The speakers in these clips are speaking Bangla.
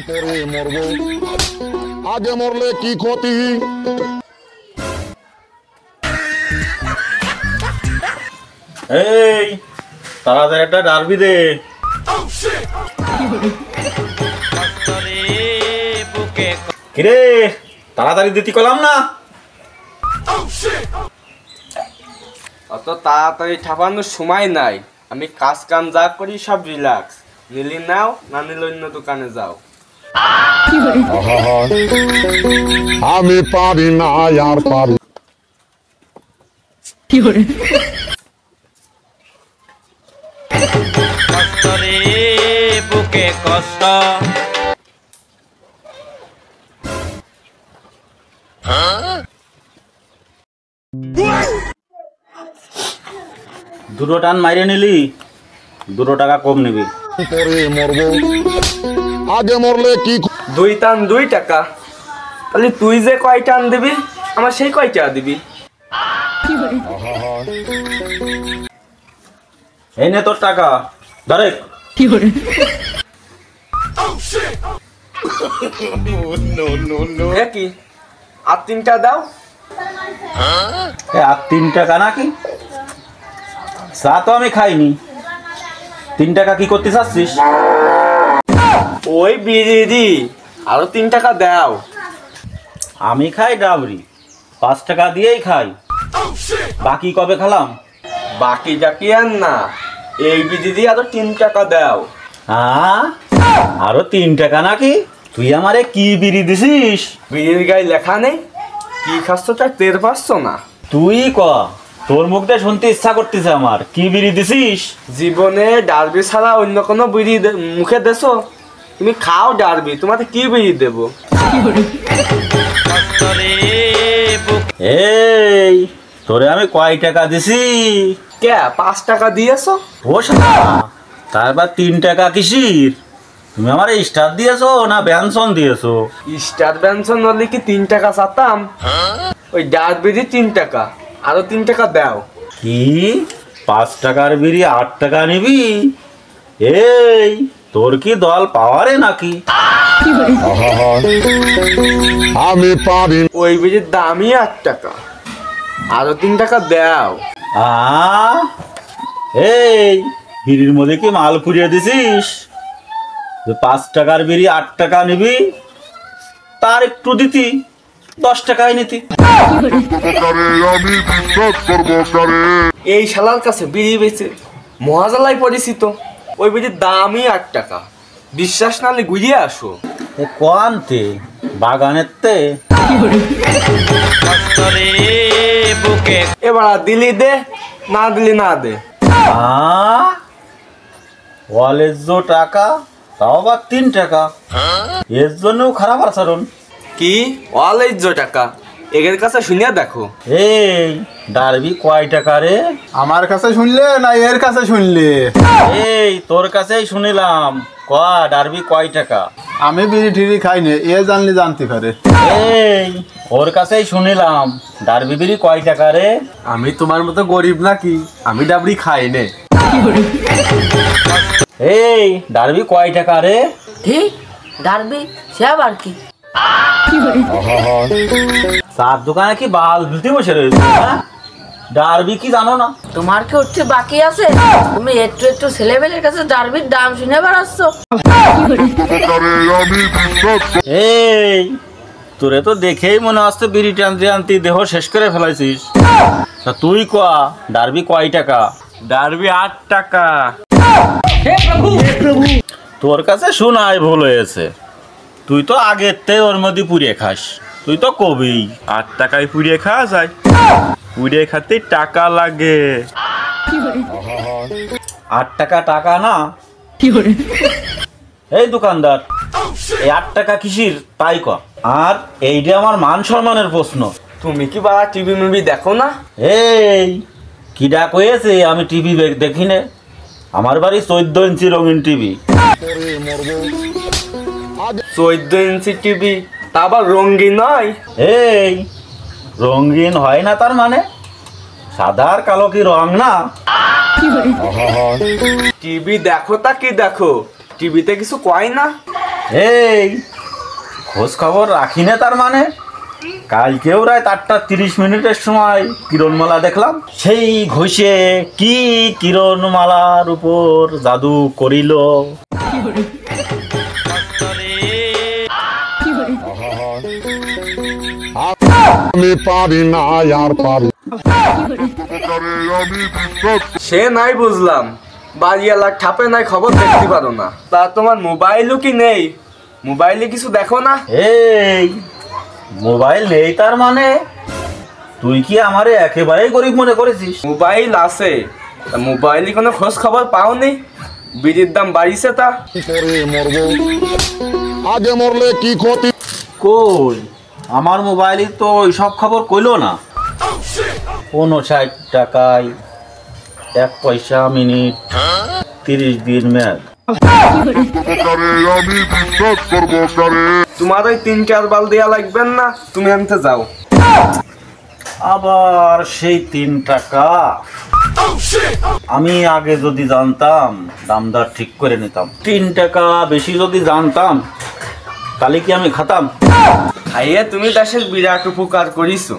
পরে মরবো, আগে মরলে কি ক্ষতি? এই তাড়াতাড়ি একটা ডারবি দে। কিরে তাড়াতাড়ি দিতে কলাম না? অত তাড়াতাড়ি ঠাপানোর সময় নাই। আমি কাজ কাম যা করি সব রিল্যাক্স। নিলি নাও, না নিলে অন্য দোকানে যাও। আমি পারি না আর পারি। কষ্ট রে বুকে কষ্ট। দুটো টান মাইরে নিলি, 2 টাকা কম নিবি। পরে মরবো, আগে মরলে কি? 2 টান 2 টাকা। তাহলে তুই যে কয় টান দিবি, আমার সেই কয় টাকা দিবি। এই নে তোর টাকা ধরে। কি আর 3টা দাও। আর 3 টাকা নাকি? চা তো আমি খাইনি, 3 টাকা কি করতে চাচ্ছিস? ওই বিড়ি আরো 3 টাকা দাও। আমি খাই ডাবরি, 5 টাকা দিয়েই খাই। বাকি কবে খেলাম? বাকি যাকি আর না, এই বিড়ি দিয়ে আরো 3 টাকা দাও। হ্যাঁ আরো 3 টাকা নাকি? তুই আমারে কি বিড়ি দিছিস? বিড়ির গায়ে লেখা নেই, কি খাচ্ছ তা টের পাচ্ছ না? তুই ক, তোর মুখ দিয়ে শুনতে ইচ্ছা করতেছে আমার। কি বিড়ি দিছিস? জীবনে ডারবি ছাড়া অন্য কোনো বিড়ি মুখে দেছো? তুমি খাও ডারবি, তোমাকে কি বিড়ি দেবো? এই তোরে আমি কয় টাকা দিছি? কে 5 টাকা দিয়েছো? ও শালা, তারপর 3 টাকা কিসির? তুমি আমার স্টার দিয়েছো না ব্যঞ্জন দিয়েছো? স্টার বেনশন হলে কি 3 টাকা চাতাম? ওই ডারবিড়ি 3 টাকা, আরো 3 টাকা দাও। কি 5 টাকার বিড়ি 8 টাকা নিবি? এই তোর কি দল পাওয়ারে নাকি? আমি পারি। ওই বিড়ির দামই 8 টাকা, আরো 3 টাকা দাও। এই বিড়ির মধ্যে কি মাল পুড়িয়ে দিছিস? 5 টাকার বিড়ি 8 টাকা নিবি, তার একটু দিতি 10 টাকায় নিতি। আমি বিশ্বাস করবো কারে? এই শালার কাছে বিড়ি বেচে মহাজালায় পরিচিত। ওই বিড়ির দামই 8 টাকা। বিশ্বাস নালে ঘুরিয়ে আসো। কোয়ান্তে বাগানের তে? এবার দিলি দে, না দিলি না দে। ওয়ালেজ টাকা, তাও আবার 3 টাকা। এর জন্যও খারাপ আচরণ। কি অলাইজ টাকা? এদের কাছে শুনিয়া দেখো। এই ডারবি কয় টাকা রে? আমার কাছে শুনলে না এর কাছে শুনলে? এই তোর কাছেই শুনিলাম, ডারবি কয় টাকা? আমি বিড়ি ঠিড়ি খাই না, এ জানলে জানতে পারে। এই ওর কাছেই শুনিলাম, ডারবি বিড়ি কয় টাকা রে? আমি তোমার মতো গরিব নাকি? আমি ডাবরি খাই নে। এই ডারবি কয় টাকা রে? ঠিক ডারবি সে আবার কি? চার দোকানে কি বাল ধুতে বসে রয়েছে? ডারবি কি জানো না? তোমার কি উঠতে বাকি আছে? তুমি একটু একটু ছেলেবেলের কাছে ডারবির দাম শুনে বেড়াচ্ছ। এই তোরে তো দেখেই মনে হচ্ছে বিড়ি টানতে আনতে দেহ শেষ করে ফেলাইছিস। তুই কয়া ডারবি কয় টাকা? ডারবি 8 টাকা। তোর কাছে শোনাই ভুল হয়েছে, তুই তো আগের থেকে ওর মধ্যে পুড়িয়ে খাস। তুই তো কবি 8 টাকায় পুড়িয়ে খাওয়া যায়? পুড়িয়ে খাতে টাকা লাগে। 8 টাকা টাকা না? এই দোকানদার, এই 8 টাকা কিসির তাই ক। আর এইটা আমার মান সম্মানের প্রশ্ন। তুমি কি বাবা টিভি মুভি দেখো না? এই কি ডাক হয়েছে? আমি টিভি দেখি না, আমার বাড়ি 14 ইঞ্চি রঙিন টিভি। 14 ইঞ্চি টিভি, তা আবার রঙিন নয়? এই রঙিন হয় না তার মানে? সাদা আর কালো কি রং না? টিভি দেখো তা কি দেখো, টিভিতে কিছু কয় না? এই খোঁজ খবর রাখি না তার মানে? কালকেও রাত 8:30 সময় কিরণমালা দেখলাম। সেই ঘষে কি কিরণমালার উপর জাদু করিল। আমি পারি না আর পারি। সে নাই বুঝলাম, বাড়িওয়ালা ঠাপে নাই খবর দেখতে পারো না। তা তোমার মোবাইলও কি নেই? মোবাইলে কিছু দেখো না? এই মোবাইল নেই তার মানে? তুই কি আমারে একেবারেই গরিব মনে করেছিস? মোবাইল আছে, তা মোবাইলে কোনো খোঁজ খবর পাওনি? বিড়ির দাম বাড়িছে তা? কি করে মরবো? আগে মরলে কি ক্ষতি? কই আমার মোবাইলে তো ওই সব খবর কইলো না। 59 টাকায় 1 পয়সা মিনিট, 30 দিন মেয়াদ। তোমার ওই 3-4 বাল দেয়া লাগবেন না, তুমি আনতে যাও। আবার সেই 3 টাকা। আমি আগে যদি জানতাম দামদার ঠিক করে নিতাম। 3 টাকা বেশি যদি জানতাম তাহলে কি আমি খাতাম? খাইয়ে তুমি দেশের বিরাট উপকার করিছো।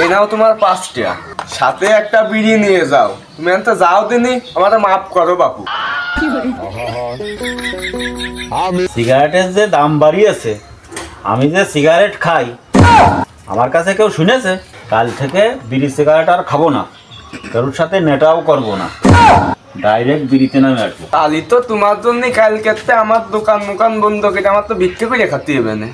এই নাও তোমার 5 টাকা, সাথে একটা বিড়ি নিয়ে যাও। তুমি আনতে যাও দিনি, আমাদের মাফ করো বাপু। আমি সিগারেটের যে দাম বাড়িয়েছে, আমি যে সিগারেট খাই, আমার কাছে কেউ শুনেছে? কাল থেকে বিড়ি সিগারেট আর খাবো না, কারোর সাথে নেটাও করবো না, ডাইরেক্ট বিড়িতে নামে আসবো। তাহলে তো তোমার জন্য কালকে আমার দোকান বন্ধ করে আমার তো বিক্রি করে খাতে হবে না।